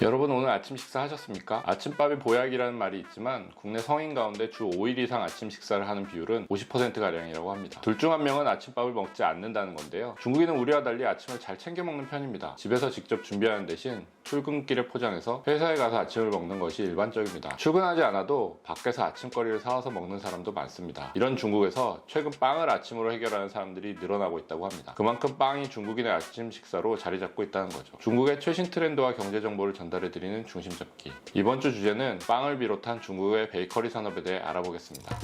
여러분 오늘 아침 식사 하셨습니까? 아침밥이 보약이라는 말이 있지만 국내 성인 가운데 주 5일 이상 아침 식사를 하는 비율은 50%가량이라고 합니다. 둘 중 한 명은 아침밥을 먹지 않는다는 건데요. 중국인은 우리와 달리 아침을 잘 챙겨 먹는 편입니다. 집에서 직접 준비하는 대신 출근길에 포장해서 회사에 가서 아침을 먹는 것이 일반적입니다. 출근하지 않아도 밖에서 아침거리를 사와서 먹는 사람도 많습니다. 이런 중국에서 최근 빵을 아침으로 해결하는 사람들이 늘어나고 있다고 합니다. 그만큼 빵이 중국인의 아침 식사로 자리 잡고 있다는 거죠. 중국의 최신 트렌드와 경제 정보를 전달해드리는 중심잡기. 이번 주 주제는 빵을 비롯한 중국의 베이커리 산업에 대해 알아보겠습니다.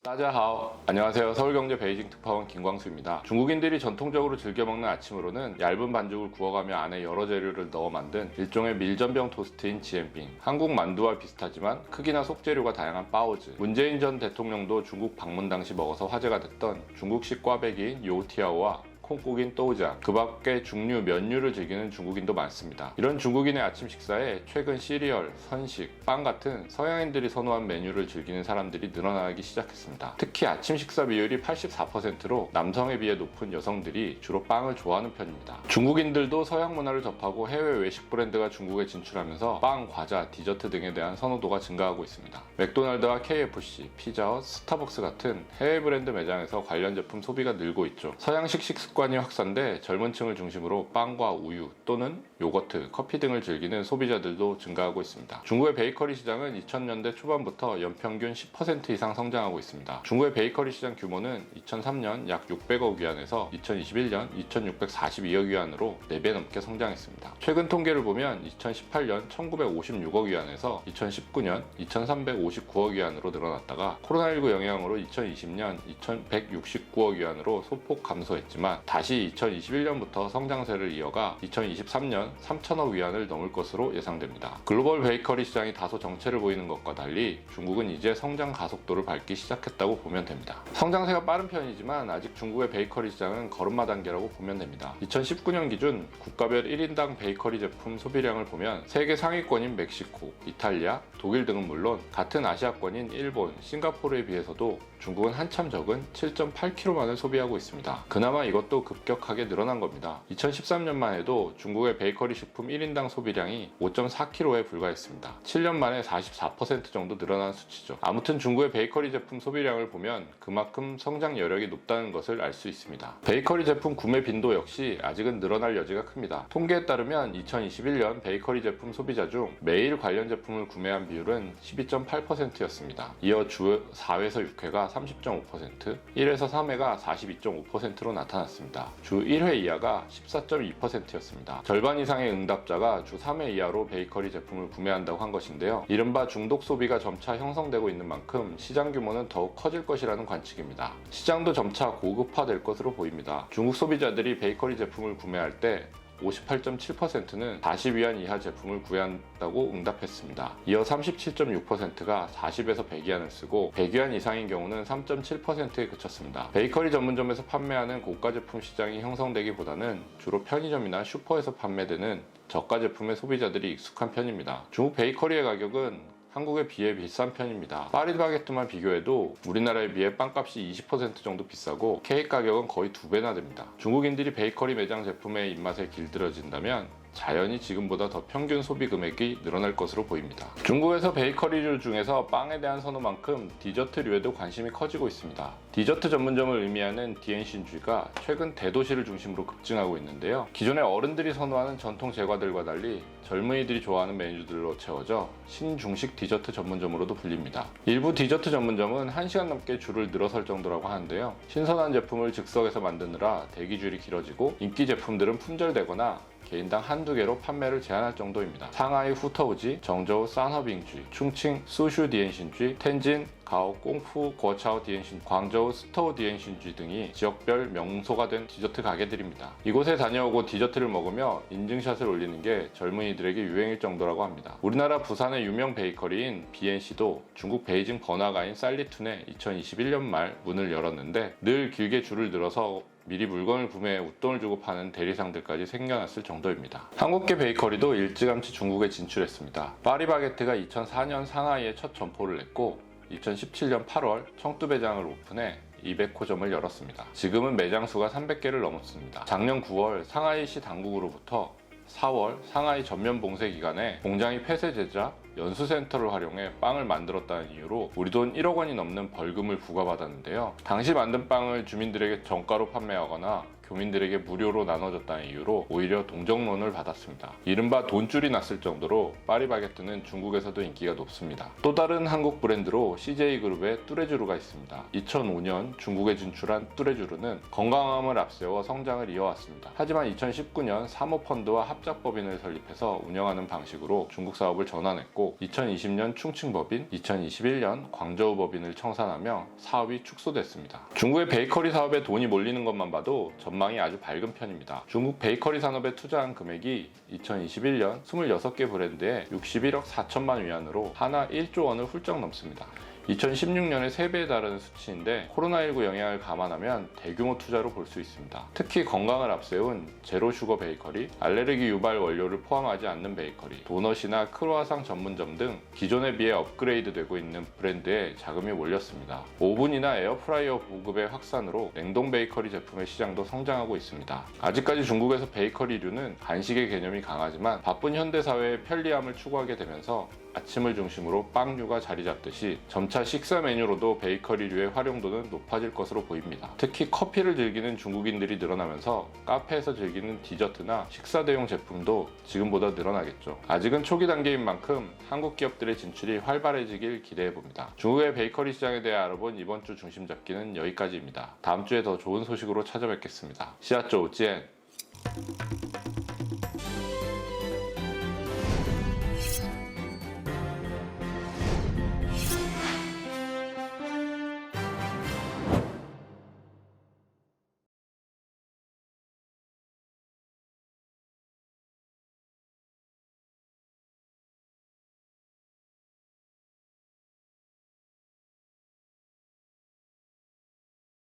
따자하오. 안녕하세요. 서울경제 베이징 특파원 김광수입니다. 중국인들이 전통적으로 즐겨 먹는 아침으로는 얇은 반죽을 구워가며 안에 여러 재료를 넣어 만든 일종의 밀전병 토스트인 지엔빙. 한국 만두와 비슷하지만 크기나 속재료가 다양한 빠오즈. 문재인 전 대통령도 중국 방문 당시 먹어서 화제가 됐던 중국식 꽈배기인 요티아오와 콩국인 또우장, 그 밖에 중류, 면류를 즐기는 중국인도 많습니다. 이런 중국인의 아침 식사에 최근 시리얼, 선식, 빵 같은 서양인들이 선호한 메뉴를 즐기는 사람들이 늘어나기 시작했습니다. 특히 아침 식사 비율이 84%로 남성에 비해 높은 여성들이 주로 빵을 좋아하는 편입니다. 중국인들도 서양 문화를 접하고 해외 외식 브랜드가 중국에 진출하면서 빵, 과자, 디저트 등에 대한 선호도가 증가하고 있습니다. 맥도날드와 KFC, 피자헛, 스타벅스 같은 해외 브랜드 매장에서 관련 제품 소비가 늘고 있죠. 서양식 식습관이 확산돼 젊은 층을 중심으로 빵과 우유 또는 요거트, 커피 등을 즐기는 소비자들도 증가하고 있습니다. 중국의 베이커리 시장은 2000년대 초반부터 연평균 10% 이상 성장하고 있습니다. 중국의 베이커리 시장 규모는 2003년 약 600억 위안에서 2021년 2642억 위안으로 4배 넘게 성장했습니다. 최근 통계를 보면 2018년 1956억 위안에서 2019년 2359억 위안으로 늘어났다가 코로나19 영향으로 2020년 2169억 위안으로 소폭 감소했지만 다시 2021년부터 성장세를 이어가 2023년 3천억 위안을 넘을 것으로 예상됩니다. 글로벌 베이커리 시장이 다소 정체를 보이는 것과 달리 중국은 이제 성장 가속도를 밟기 시작했다고 보면 됩니다. 성장세가 빠른 편이지만 아직 중국의 베이커리 시장은 걸음마 단계라고 보면 됩니다. 2019년 기준 국가별 1인당 베이커리 제품 소비량을 보면 세계 상위권인 멕시코, 이탈리아, 독일 등은 물론 같은 아시아권인 일본, 싱가포르에 비해서도 중국은 한참 적은 7.8kg만을 소비하고 있습니다. 그나마 이것도 급격하게 늘어난 겁니다. 2013년만 해도 중국의 베이커리 식품 1인당 소비량이 5.4kg에 불과했습니다. 7년 만에 44% 정도 늘어난 수치죠. 아무튼 중국의 베이커리 제품 소비량을 보면 그만큼 성장 여력이 높다는 것을 알 수 있습니다. 베이커리 제품 구매 빈도 역시 아직은 늘어날 여지가 큽니다. 통계에 따르면 2021년 베이커리 제품 소비자 중 매일 관련 제품을 구매한 비율은 12.8%였습니다. 이어 주 4회에서 6회가 30.5%, 1회에서 3회가 42.5%로 나타났습니다. 주 1회 이하가 14.2%였습니다. 절반 이상의 응답자가 주 3회 이하로 베이커리 제품을 구매한다고 한 것인데요. 이른바 중독 소비가 점차 형성되고 있는 만큼 시장 규모는 더욱 커질 것이라는 관측입니다. 시장도 점차 고급화될 것으로 보입니다. 중국 소비자들이 베이커리 제품을 구매할 때 58.7%는 40위안 이하 제품을 구한다고 응답했습니다. 이어 37.6%가 40에서 100위안을 쓰고 100위안 이상인 경우는 3.7%에 그쳤습니다. 베이커리 전문점에서 판매하는 고가 제품 시장이 형성되기보다는 주로 편의점이나 슈퍼에서 판매되는 저가 제품의 소비자들이 익숙한 편입니다. 중국 베이커리의 가격은 한국에 비해 비싼 편입니다. 파리바게뜨만 비교해도 우리나라에 비해 빵값이 20% 정도 비싸고 케이크 가격은 거의 2배나 됩니다. 중국인들이 베이커리 매장 제품의 입맛에 길들여진다면 자연히 지금보다 더 평균 소비 금액이 늘어날 것으로 보입니다. 중국에서 베이커리류 중에서 빵에 대한 선호만큼 디저트류에도 관심이 커지고 있습니다. 디저트 전문점을 의미하는 디엔신주가 최근 대도시를 중심으로 급증하고 있는데요. 기존의 어른들이 선호하는 전통 제과들과 달리 젊은이들이 좋아하는 메뉴들로 채워져 신중식 디저트 전문점으로도 불립니다. 일부 디저트 전문점은 1시간 넘게 줄을 늘어설 정도라고 하는데요. 신선한 제품을 즉석에서 만드느라 대기줄이 길어지고 인기 제품들은 품절되거나 개인당 한두 개로 판매를 제한할 정도입니다. 상하이 후터우지, 정저우 산허빙쥐, 충칭 수슈 디엔신쥐, 텐진 가오 꽁푸 고차오 디엔신, 광저우 스토우 디엔신쥐 등이 지역별 명소가 된 디저트 가게들입니다. 이곳에 다녀오고 디저트를 먹으며 인증샷을 올리는 게 젊은이들에게 유행일 정도라고 합니다. 우리나라 부산의 유명 베이커리인 BNC도 중국 베이징 번화가인 살리툰에 2021년 말 문을 열었는데 늘 길게 줄을 늘어서 미리 물건을 구매해 웃돈을 주고 파는 대리상들까지 생겨났을 정도입니다. 한국계 베이커리도 일찌감치 중국에 진출했습니다. 파리바게뜨가 2004년 상하이에 첫 점포를 냈고 2017년 8월 청두 매장을 오픈해 200호점을 열었습니다. 지금은 매장 수가 300개를 넘었습니다. 작년 9월 상하이시 당국으로부터 4월 상하이 전면 봉쇄 기간에 공장이 폐쇄되자 연수센터를 활용해 빵을 만들었다는 이유로 우리 돈 1억 원이 넘는 벌금을 부과받았는데요. 당시 만든 빵을 주민들에게 정가로 판매하거나 교민들에게 무료로 나눠줬다는 이유로 오히려 동정론을 받았습니다. 이른바 돈줄이 났을 정도로 파리바게뜨는 중국에서도 인기가 높습니다. 또 다른 한국 브랜드로 CJ그룹의 뚜레쥬르가 있습니다. 2005년 중국에 진출한 뚜레쥬르는 건강함을 앞세워 성장을 이어왔습니다. 하지만 2019년 사모펀드와 합작법인을 설립해서 운영하는 방식으로 중국 사업을 전환했고 2020년 충칭법인, 2021년 광저우 법인을 청산하며 사업이 축소됐습니다. 중국의 베이커리 사업에 돈이 몰리는 것만 봐도 전망이 아주 밝은 편입니다. 중국 베이커리 산업에 투자한 금액이 2021년 26개 브랜드에 61억 4천만 위안으로 하나 1조 원을 훌쩍 넘습니다. 2016년에 3배에 달하는 수치인데 코로나19 영향을 감안하면 대규모 투자로 볼 수 있습니다. 특히 건강을 앞세운 제로슈거 베이커리, 알레르기 유발 원료를 포함하지 않는 베이커리, 도넛이나 크루아상 전문점 등 기존에 비해 업그레이드되고 있는 브랜드에 자금이 몰렸습니다. 오븐이나 에어프라이어 보급의 확산으로 냉동 베이커리 제품의 시장도 성장하고 있습니다. 아직까지 중국에서 베이커리류는 간식의 개념이 강하지만 바쁜 현대사회의 편리함을 추구하게 되면서 아침을 중심으로 빵류가 자리 잡듯이 점차 식사 메뉴로도 베이커리류의 활용도는 높아질 것으로 보입니다. 특히 커피를 즐기는 중국인들이 늘어나면서 카페에서 즐기는 디저트나 식사 대용 제품도 지금보다 늘어나겠죠. 아직은 초기 단계인 만큼 한국 기업들의 진출이 활발해지길 기대해봅니다. 중국의 베이커리 시장에 대해 알아본 이번 주 중심 잡기는 여기까지입니다. 다음 주에 더 좋은 소식으로 찾아뵙겠습니다. 시아쪼 우찌엔